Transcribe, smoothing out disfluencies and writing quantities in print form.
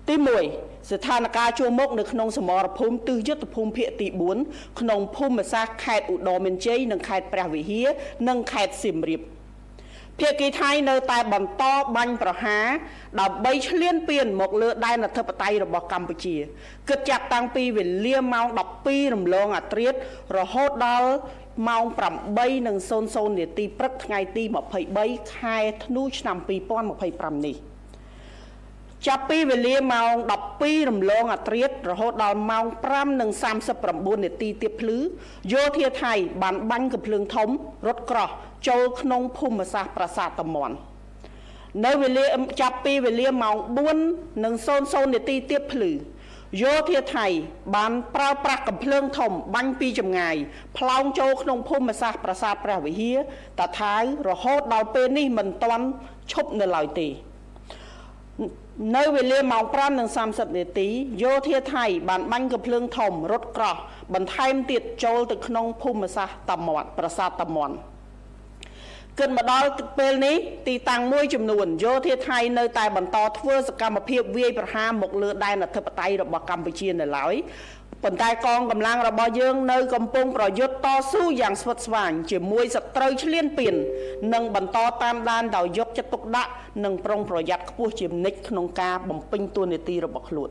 ទី1ស្ថានភាពជួរមុខនៅក្នុងសមរភូមិទិសយុទ្ធភូមិភាគទី4ក្នុងភូមិសាស្ត្រខេត្តឧត្តរមានជ័យនិងខេត្តព្រះវិហារនិងខេត្តសៀមរាបភាគីថៃនៅតែបន្តបាញ់ប្រហារដើម្បីឈ្លានពានមកលើដែនអធិបតេយ្យរបស់កម្ពុជាគិតចាប់តាំងពីវេលាម៉ោង 12 រំលងអាធ្រាត្ររហូតដល់ម៉ោង 8:00 នាទីព្រឹកថ្ងៃទី 23 ខែធ្នូឆ្នាំ 2025 នេះចាប់ពីវេលាម៉ោង 12 រំលងអាធ្រាត្ររហូតដល់ម៉ោង 5:39 នាទីទៀតភ្លឺយោធាថៃបានបាញ់កាំភ្លើងធំរថក្រោះចូលក្នុងភូមិសាស្ត្រប្រាសាទតាមាន់នៅវេលាចាប់ពីវេលាម៉ោង 4:00 នាទីទៀតភ្លឺយោធាថៃបានប្រើប្រាស់កាំភ្លើងធំបាញ់ពីចម្ងាយផ្លោងចូលក្នុងភូមិសាស្ត្រប្រាសាទព្រះវិហារតាថាវរហូតដល់ពេលនេះមិនទាន់ឈប់នៅឡើយទេនៅវេលាម៉ោង 5:30 នាទីយោធាថៃបានបាញ់កាំភ្លើងធំរថក្រោះបន្ថែមទៀតចូលទៅក្នុងភូមិសាស្ត្រតាមាន់ប្រាសាទតាមាន់គិតមកដល់ពេលនេះទីតាំងមួយចំនួនយោធាថៃនៅតែបន្តធ្វើសកម្មភាពវាយប្រហារមកលើដែនអធិបតេយ្យរបស់កម្ពុជានៅឡើយប៉ុន្តែកងកម្លាំងរបស់យើងនៅកំពុងប្រយុទ្ធតស៊ូយ៉ាងស្វិតស្វាញជាមួយសត្រូវឈ្លានពាននិងបន្តតាមដានដោយយកចិត្តទុកដាក់និងប្រុងប្រយ័ត្នខ្ពស់ជានិច្ចក្នុងការបំពេញតួនាទីរបស់ខ្លួន